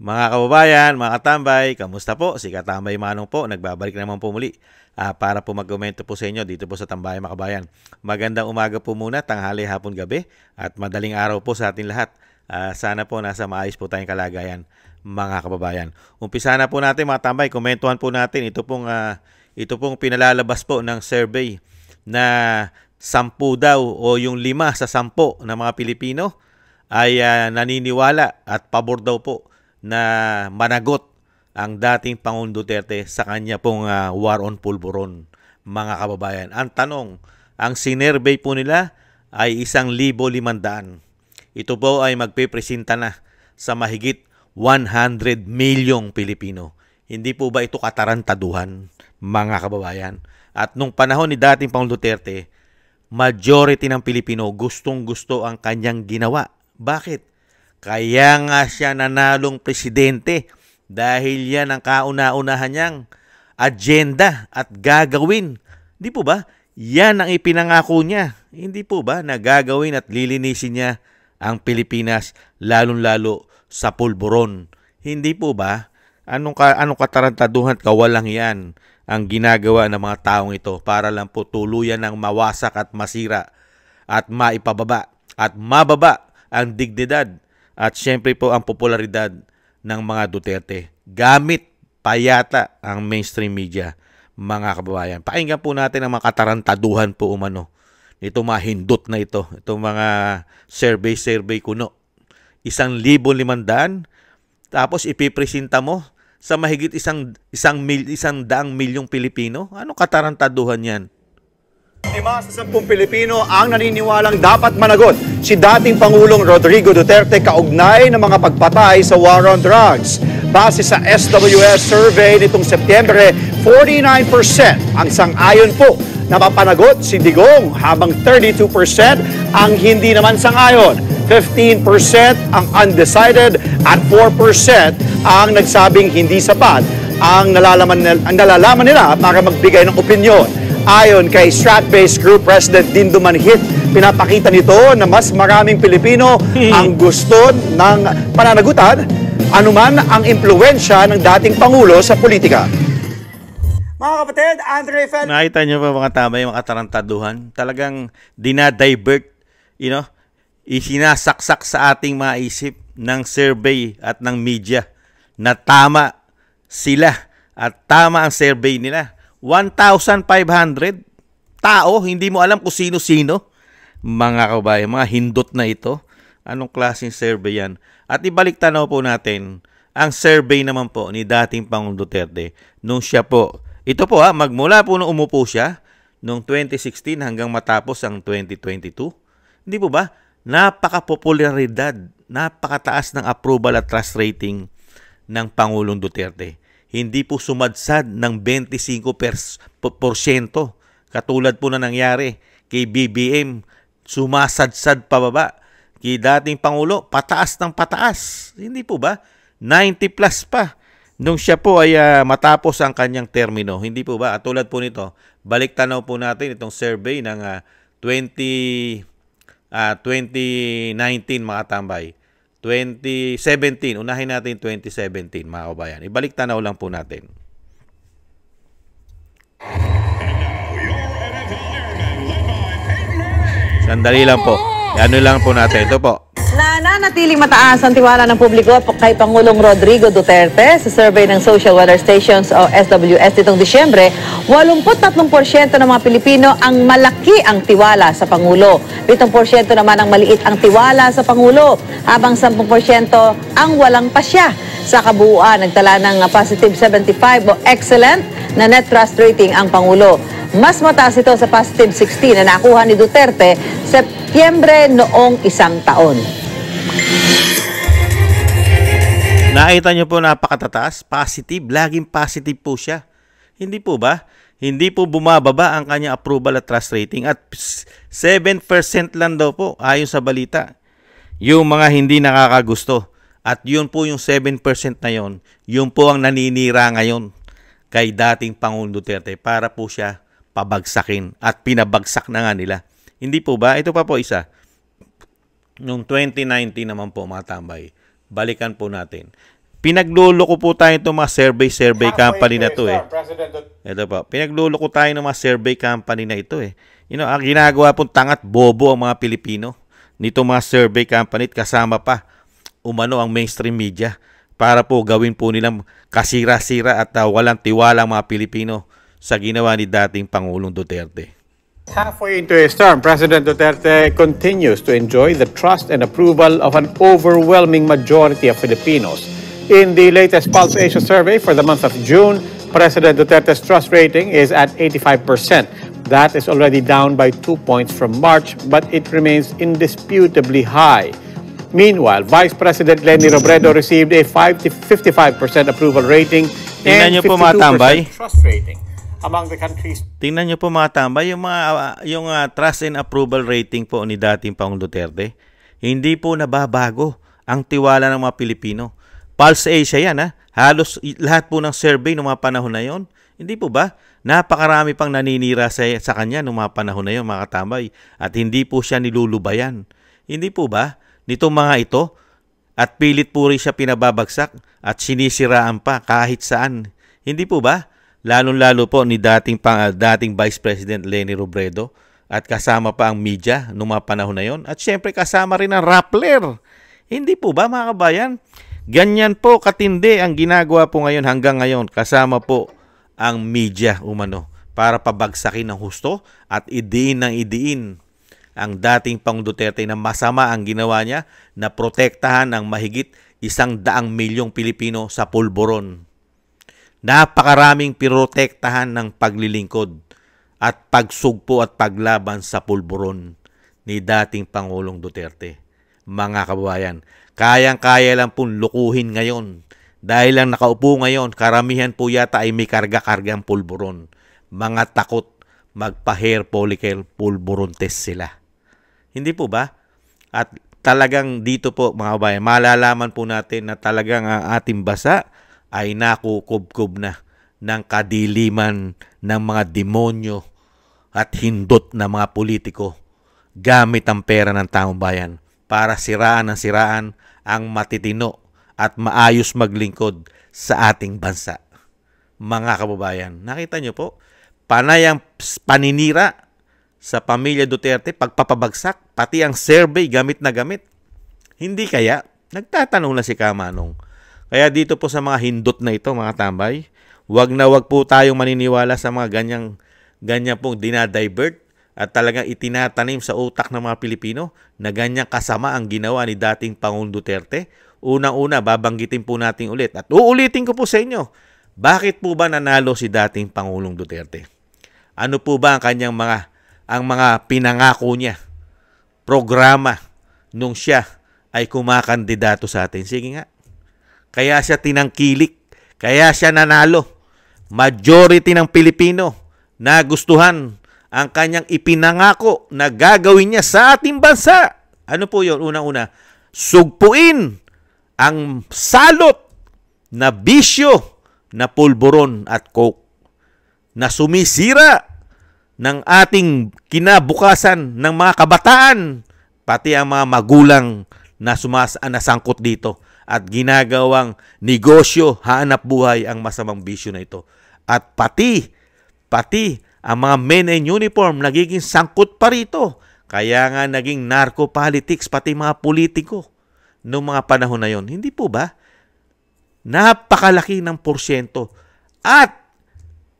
Mga kababayan, mga katambay, kamusta po? Si Katambay Manong po, nagbabalik naman po muli para po mag-komento po sa inyo dito po sa Tambayan Mga Kabayan. Magandang umaga po muna, tanghali, hapon, gabi at madaling araw po sa ating lahat. Sana po nasa maayos po tayong kalagayan mga kababayan. Umpisa na po natin mga tambay, komentuhan po natin ito pong pinalalabas po ng survey na 10 daw o yung 5 sa 10 na mga Pilipino ay naniniwala at pabor daw po na managot ang dating Pangulong Duterte sa kanya pong war on pulburon, mga kababayan. Ang tanong, ang sinervey po nila ay 1,500. Ito po ay magpipresenta na sa mahigit 100 milyong Pilipino. Hindi po ba ito katarantaduhan, mga kababayan? At nung panahon ni dating Pangulong Duterte, majority ng Pilipino gustong-gusto ang kanyang ginawa. Bakit? Kaya nga siya nanalong presidente dahil yan ang kauna-unahan niyang agenda at gagawin. Hindi po ba? Yan ang ipinangako niya. Hindi po ba na gagawin at lilinisin niya ang Pilipinas lalong-lalo sa pulburon? Hindi po ba? Anong katarantaduhan at kawalang yan ang ginagawa ng mga taong ito para lang po tuluyan ng mawasak at masira at maipababa at mababa ang dignidad at syempre po ang popularidad ng mga Duterte. Gamit payata ang mainstream media, mga kababayan. Pakinggan po natin ang mga katarantaduhan po umano. Ito mga hindot na ito. Itong mga survey kuno. 1,500 tapos ipipresenta mo sa mahigit 100 milyong Pilipino. Ano katarantaduhan yan? 5 sa 10 Pilipino ang naniniwalang dapat managot si dating Pangulong Rodrigo Duterte kaugnay ng mga pagpatay sa war on drugs. Base sa SWS survey nitong Setyembre, 49% ang sang-ayon po na mapanagot si Digong habang 32% ang hindi naman sang-ayon. 15% ang undecided at 4% ang nagsabing hindi sapat ang nalalaman nila para magbigay ng opinyon. Ayon kay Strat-Based Group President Dindo Manhit, pinapakita nito na mas maraming Pilipino ang gusto ng pananagutan anuman ang impluwensya ng dating Pangulo sa politika. Mga kapatid, Andre Fel... Nakita niyo ba mga tama yung mga katarantaduhan? Talagang dinadivert, isinasaksak sa ating mga isip ng survey at ng media na tama sila at tama ang survey nila. 1,500 tao, hindi mo alam kung sino-sino. Mga kabayan, mga hindot na ito. Anong klaseng survey yan? At ibalik tanaw po natin ang survey naman po ni dating Pangulong Duterte nung siya po, ito po magmula po nung umupo siya noong 2016 hanggang matapos ang 2022. Hindi po ba? Napaka-popularidad, napakataas ng approval at trust rating ng Pangulong Duterte. Hindi po sumadsad ng 25% katulad po na nangyari kay BBM, sumasadsad pababa. Kay dating Pangulo, pataas ng pataas. Hindi po ba? 90 plus pa nung siya po ay matapos ang kanyang termino. Hindi po ba? At tulad po nito, balik tanaw po natin itong survey ng 2019 mga tambay. 2017, unahin natin 2017 mga kabayan. Ibalik tanaw lang po natin. Sandali lang po. Ano lang po natin. Ito po. Nananatiling mataas ang tiwala ng publiko kay Pangulong Rodrigo Duterte sa survey ng Social Weather Stations o SWS nitong Disyembre. 83% ng mga Pilipino ang malaki ang tiwala sa Pangulo. 7% naman ang maliit ang tiwala sa Pangulo, habang 10% ang walang pasya. Sa kabuuan, nagtala ng positive 75 o excellent na net trust rating ang Pangulo. Mas mataas ito sa positive 16 na nakuha ni Duterte Setyembre noong isang taon. Nakita niyo po napakatataas, positive, laging positive po siya. Hindi po ba? Hindi po bumababa ang kanyang approval at trust rating at 7% lang daw po ayon sa balita yung mga hindi nakakagusto. At yun po yung 7% na yun po ang naninira ngayon kay dating Pangulong Duterte para po siya pabagsakin at pinabagsak na nga nila. Hindi po ba? Ito pa po isa. Noong 2019 naman po mga tambay, balikan po natin. Pinagluloko po tayo itong mga survey company na to eh. Ito po, pinagluloko tayo ng mga survey company na ito eh. Ang ginagawa pong tangat bobo ang mga Pilipino nito mga survey company at kasama pa ang mainstream media para po gawin po nilang kasira-sira at walang tiwala ang mga Pilipino sa ginawa ni dating Pangulong Duterte. Halfway into his term, President Duterte continues to enjoy the trust and approval of an overwhelming majority of Filipinos. In the latest Pulse Asia survey for the month of June, President Duterte's trust rating is at 85%. That is already down by 2 points from March, but it remains indisputably high. Meanwhile, Vice President Leni Robredo received a 55% approval rating and 52% trust rating among the countries. Tingnan niyo po mga tambay, yung trust and approval rating po ni dating Pangulong Duterte, hindi po nababago ang tiwala ng mga Pilipino. Pulse Asia yan ha. Halos lahat po ng survey ng mga panahon na yon. Hindi po ba? Napakarami pang naninira sa kanya ng mga panahon na yon mga katambay. At hindi po siya nilulubayan. Hindi po ba? Nitong mga ito. At pilit po rin siya pinababagsak at sinisiraan pa kahit saan. Hindi po ba? Lalong-lalo po ni dating Vice President Leni Robredo at kasama pa ang media noong mga panahon na yon. At syempre kasama rin ang Rappler. Hindi po ba mga kabayan? Ganyan po katindi ang ginagawa po ngayon hanggang ngayon kasama po ang media para pabagsakin ng husto at idiin ang dating Pangulong Duterte na masama ang ginawa niya na protektahan ng mahigit 100 milyong Pilipino sa pulburon. Napakaraming pirotektahan ng paglilingkod at pagsugpo at paglaban sa pulburon ni dating Pangulong Duterte. Mga kababayan, kayang-kaya lang pong lukuhin ngayon. Dahil lang nakaupo ngayon, karamihan po yata ay may karga-kargang pulburon. Mga takot magpa-hair follicle pulburon test sila. Hindi po ba? At talagang dito po mga kababayan, malalaman po natin na talagang ang ating basa ay nakukubkob na ng kadiliman ng mga demonyo at hindot na mga politiko gamit ang pera ng taong bayan para siraan ang matitino at maayos maglingkod sa ating bansa. Mga kababayan, nakita nyo po, panay ang paninira sa pamilya Duterte, pagpapabagsak, pati ang survey gamit na gamit. Hindi kaya? Nagtatanong na si Kamanong. Kaya dito po sa mga hindot na ito, mga tambay, wag po tayong maniniwala sa mga ganyan pong dinadivert at talagang itinatanim sa utak ng mga Pilipino na ganyang kasama ang ginawa ni dating Pangulong Duterte. Unang-una, babanggitin po natin ulit. At uulitin ko po sa inyo, bakit po ba nanalo si dating Pangulong Duterte? Ano po ba ang mga pinangako niya, programa nung siya ay kumakandidato sa atin? Sige nga. Kaya siya tinangkilik, kaya siya nanalo. Majority ng Pilipino nagustuhan ang kanyang ipinangako na gagawin niya sa ating bansa. Ano po yun? Unang-una, sugpuin ang salot na bisyo na pulburon at coke na sumisira ng ating kinabukasan ng mga kabataan, pati ang mga magulang na nasangkot dito at ginagawang negosyo, hanap buhay ang masamang bisyo na ito. At pati ang mga men in uniform nagiging sangkot pa rito. Kaya nga naging narco-politics pati mga politiko noong mga panahon na yon. Hindi po ba? Napakalaki ng porsyento at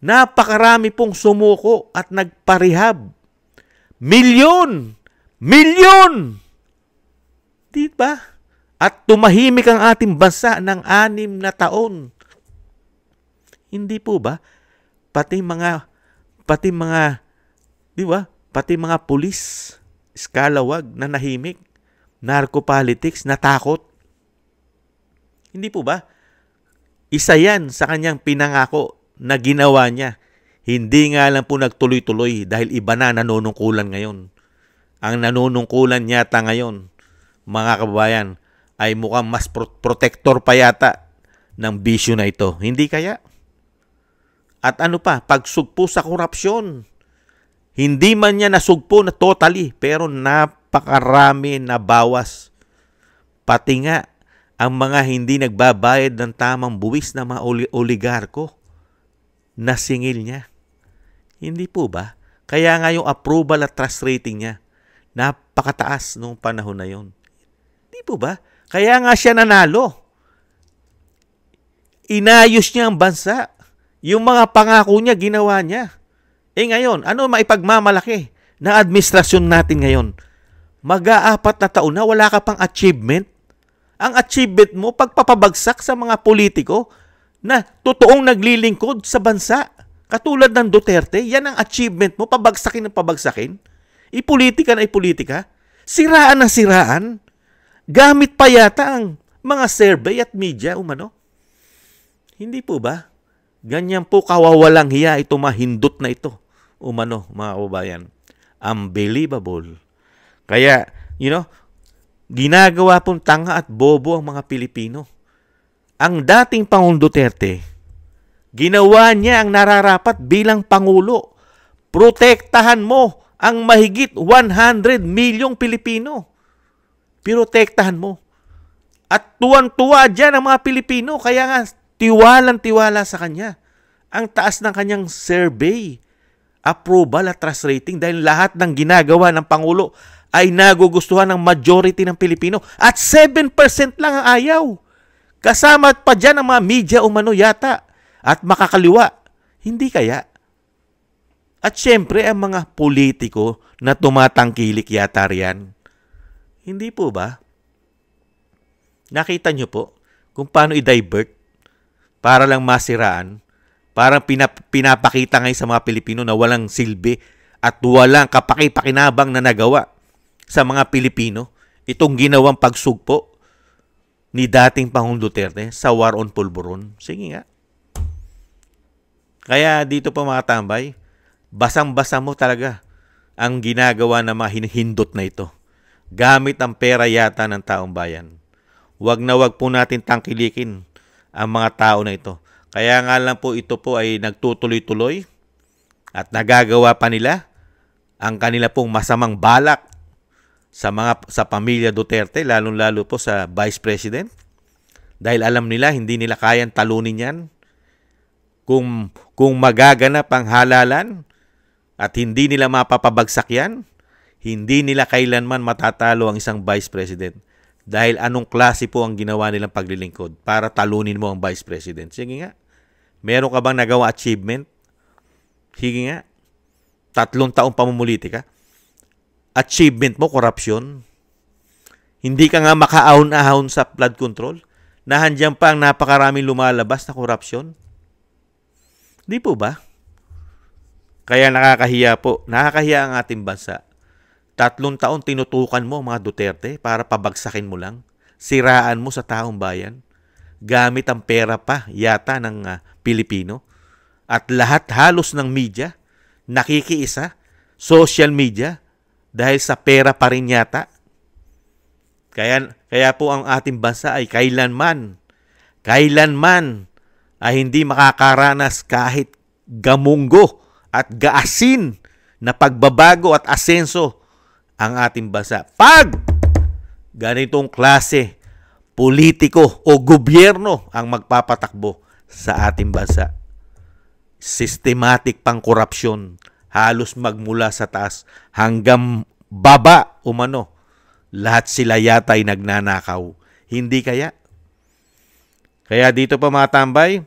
napakarami pong sumuko at nagparehab. Milyon! Di ba? At tumahimik ang ating bansa ng 6 na taon. Hindi po ba? Pati mga pulis, eskalawag na nahimik, narco-politics, natakot. Hindi po ba? Isa yan sa kanyang pinangako na ginawa niya. Hindi nga lang po nagtuloy-tuloy dahil iba na nanunungkulan ngayon. Ang nanunungkulan yata ngayon, mga kababayan, ay mukhang mas protector pa yata ng bisyo na ito. Hindi kaya? At ano pa, pagsugpo sa korupsyon. Hindi man niya nasugpo na totally, pero napakarami na bawas. Pati nga ang mga hindi nagbabayad ng tamang buwis na mga oligarko na singil niya. Hindi po ba? Kaya nga yung approval at trust rating niya, napakataas nung panahon na yun. Hindi po ba? Kaya nga siya nanalo. Inayos niya ang bansa. Yung mga pangako niya, ginawa niya. Ngayon, ano maipagmamalaki ng administrasyon natin ngayon? Mag-aapat na taon na, wala ka pang achievement. Ang achievement mo, pagpapabagsak sa mga politiko na totoong naglilingkod sa bansa. Katulad ng Duterte, yan ang achievement mo, pabagsakin ng pabagsakin. Ipolitika na ipolitika. Siraan na siraan. Gamit pa yata ang mga survey at media, umano. Hindi po ba? Ganyan po kawawalang hiya ito, mahindot na ito. Umano, mga kababayan. Unbelievable. Kaya, ginagawa pong tanga at bobo ang mga Pilipino. Ang dating Pangulong Duterte, ginawa niya ang nararapat bilang Pangulo. Protektahan mo ang mahigit 100 milyong Pilipino. Protektahan mo. At tuwan-tuwa dyan ang mga Pilipino. Kaya nga, tiwalang-tiwala sa kanya. Ang taas ng kanyang survey, approval at trust rating dahil lahat ng ginagawa ng Pangulo ay nagugustuhan ng majority ng Pilipino. At 7% lang ang ayaw. Kasama pa dyan ang mga media umano yata at makakaliwa. Hindi kaya? At syempre ang mga politiko na tumatangkilik yata riyan. Hindi po ba? Nakita nyo po kung paano i-divert para lang masiraan. Parang pinapakita ngayon sa mga Pilipino na walang silbi at walang kapaki-pakinabang na nagawa sa mga Pilipino. Itong ginawang pagsugpo ni dating Pangulong Duterte sa war on pulburon. Sige nga. Kaya dito pa mga tambay, basang-basa mo talaga ang ginagawa na mga hinihindot na ito. Gamit ang pera yata ng taong bayan. Wag na wag po natin tangkilikin ang mga tao na ito. Kaya nga lang po ito po ay nagtutuloy-tuloy at nagagawa pa nila ang kanila pong masamang balak sa pamilya Duterte, lalong-lalo po sa Vice President. Dahil alam nila, hindi nila kayang talunin yan. Kung magaganap ang halalan at hindi nila mapapabagsak yan, hindi nila kailanman matatalo ang isang Vice President. Dahil anong klase po ang ginawa nilang paglilingkod para talunin mo ang Vice President. Sige nga. Meron ka bang nagawa achievement? Sige nga. 3 taong pamumuliti ka. Achievement mo, korupsyon. Hindi ka nga makaahon-ahon sa flood control. Nahandyan pa ang napakaraming lumalabas na korupsyon. Di po ba? Kaya nakakahiya po. Nakakahiya ang ating bansa. 3 taon tinutukan mo mga Duterte para pabagsakin mo lang. Siraan mo sa taong bayan. Gamit ang pera pa yata ng Pilipino. At lahat halos ng media, nakikiisa, social media, dahil sa pera pa rin yata. Kaya po ang ating bansa ay kailanman ay hindi makakaranas kahit gamunggo at gaasin na pagbabago at asenso ang ating bansa. Pag ganitong klase, politiko o gobyerno ang magpapatakbo sa ating bansa. Systematic pang korupsyon, halos magmula sa taas hanggang baba umano. Lahat sila yata ay nagnanakaw. Hindi kaya? Kaya dito pa mga tambay,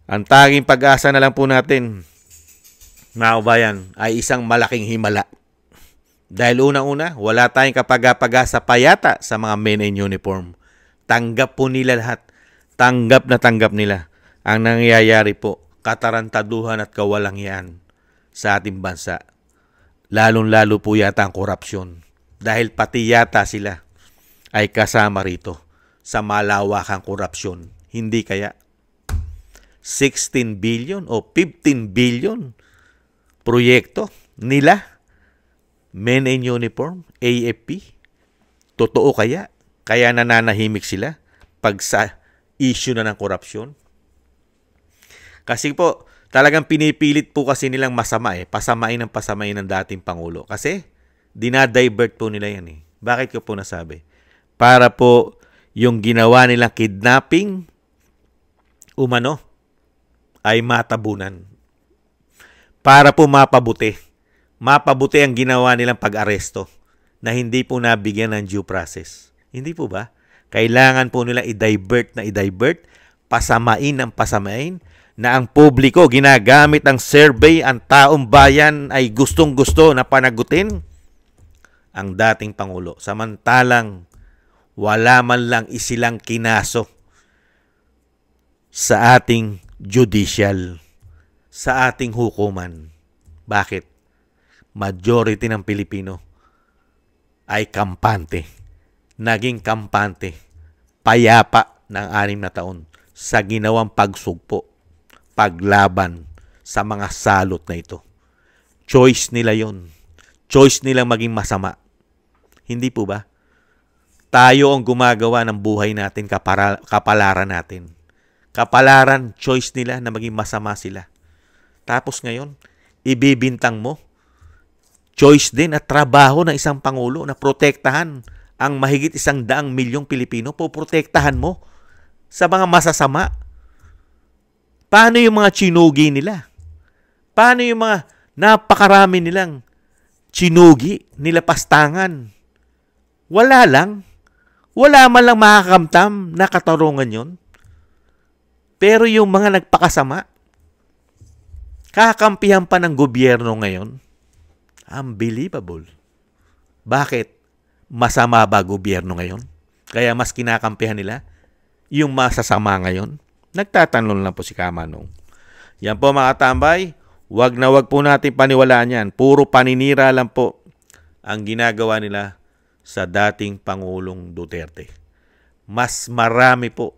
ang tanging pag-asa na lang po natin, mga kabayan, ay isang malaking himala. Dahil unang-una, wala tayong kapag-pag-asa pa yata sa mga men in uniform. Tanggap po nila lahat. Tanggap na tanggap nila ang nangyayari po, katarantaduhan at kawalangian sa ating bansa. Lalong-lalo po yata ang korupsyon. Dahil pati yata sila ay kasama rito sa malawakang korupsyon. Hindi kaya 16 billion o 15 billion proyekto nila, men in uniform, AFP. Totoo kaya? Kaya nananahimik sila pag sa issue na ng korupsyon? Kasi po, talagang pinipilit po kasi nilang pasamain ng dating Pangulo. Kasi, dinadivert po nila yan . Bakit ko po nasabi? Para po yung ginawa nilang kidnapping, umano, ay matabunan. Para po mapabuti. Mapabuti ang ginawa nilang pag-aresto na hindi po nabigyan ng due process. Hindi po ba? Kailangan po nila i-divert, pasamain ng pasamain, na ang publiko ginagamit ang survey, ang taong bayan ay gustong-gusto na panagutin ang dating Pangulo. Samantalang wala man lang isilang kinaso sa ating judicial, sa ating hukuman. Bakit? Majority ng Pilipino ay kampante. Naging kampante, payapa ng 6 na taon sa ginawang pagsugpo, paglaban sa mga salot na ito. Choice nila yon. Choice nila maging masama. Hindi po ba? Tayo ang gumagawa ng buhay natin, kapalaran natin. Kapalaran, choice nila na maging masama sila. Tapos ngayon, ibibintang mo. Choice din at trabaho ng isang Pangulo na protektahan ang mahigit 100 milyong Pilipino. Poprotektahan mo sa mga masasama. Paano yung mga chinugi nila? Paano yung mga napakarami nilang chinugi, nilapastangan? Wala lang. Wala man lang makakamtam na katarungan yon. Pero yung mga nagpakasama, kakampihan pa ng gobyerno ngayon. Unbelievable. Bakit? Masama ba gobyerno ngayon? Kaya mas kinakampihan nila yung masasama ngayon? Nagtatanong lang po si Kamanong. Yan po mga tambay, wag na wag po natin paniwalaan yan. Puro paninira lang po ang ginagawa nila sa dating Pangulong Duterte. Mas marami po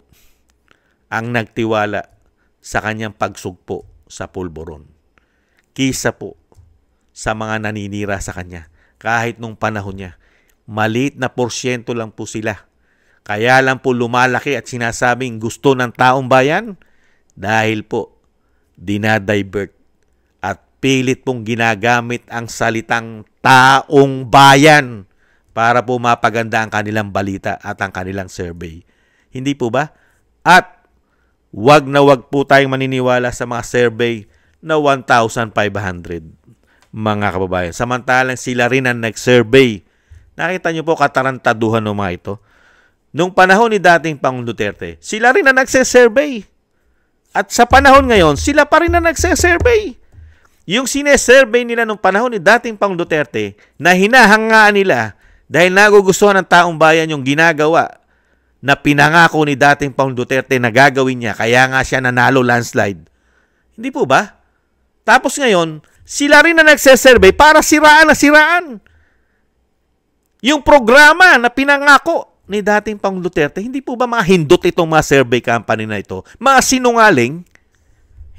ang nagtiwala sa kanyang pagsugpo sa pulburon kisa po sa mga naninira sa kanya. Kahit nung panahon niya, maliit na porsyento lang po sila. Kaya lang po lumalaki at sinasabing gusto ng taong bayan dahil po dinadivert at pilit pong ginagamit ang salitang taong bayan para po mapaganda ang kanilang balita at ang kanilang survey. Hindi po ba? At wag na wag po tayong maniniwala sa mga survey na 1,500 mga kababayan. Samantalang sila rin ang nag-survey. Nakita niyo po katarantaduhan ng mga ito. Nung panahon ni dating Pangulong Duterte, sila rin ang nagse-survey. At sa panahon ngayon, sila pa rin ang nagse-survey. Yung sinesurvey nila nung panahon ni dating Pangulong Duterte na hinahangaan nila dahil nagugustuhan ng taong bayan yung ginagawa na pinangako ni dating Pangulong Duterte na gagawin niya, kaya nga siya nanalo landslide. Hindi po ba? Tapos ngayon, sila rin na nagse-survey para siraan na siraan yung programa na pinangako ni dating Pangulong Duterte. Hindi po ba mga hindot itong mga survey company na ito? Mga sinungaling?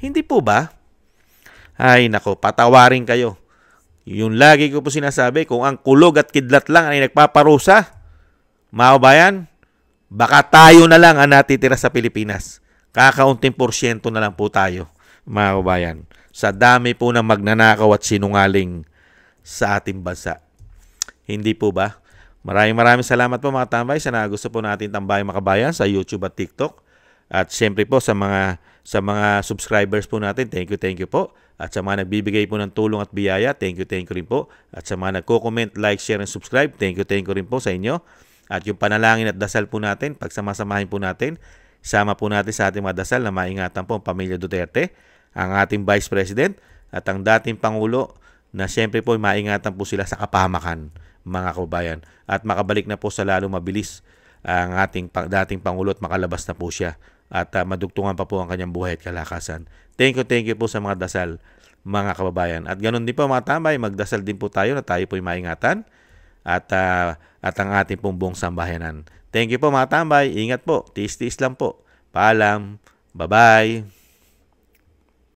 Hindi po ba? Ay nako, patawarin kayo. Yung lagi ko po sinasabi, kung ang kulog at kidlat lang ay nagpaparusa, mga kabayan, baka tayo na lang ang natitira sa Pilipinas. Kakaunting porsyento na lang po tayo, mga kabayan, sa dami po ng magnanakaw at sinungaling sa ating bansa. Hindi po ba? Maraming salamat po mga tambay sa nagusto po natin Tambayang Makabayan sa YouTube at TikTok. At siyempre po sa mga subscribers po natin, thank you po. At sa mga nagbibigay po ng tulong at biyaya, thank you rin po. At sa mga nagko-comment, like, share, and subscribe, thank you rin po sa inyo. At yung panalangin at dasal po natin, pagsamasamahin po natin, sama po natin sa ating mga dasal na maingatan po ang pamilya Duterte, ang ating Vice President, at ang dating Pangulo na siyempre po maingatan po sila sa kapahamakan, mga kababayan. At makabalik na po sa lalo mabilis ang ating dating Pangulo at makalabas na po siya. At madugtungan pa po ang kanyang buhay at kalakasan. Thank you po sa mga dasal, mga kababayan. At ganun din po mga tambay, magdasal din po tayo na tayo po'y maingatan at ang ating pong buong sambahayanan. Thank you po mga tambay. Ingat po. Tiis-tiis lang po. Paalam. Bye-bye.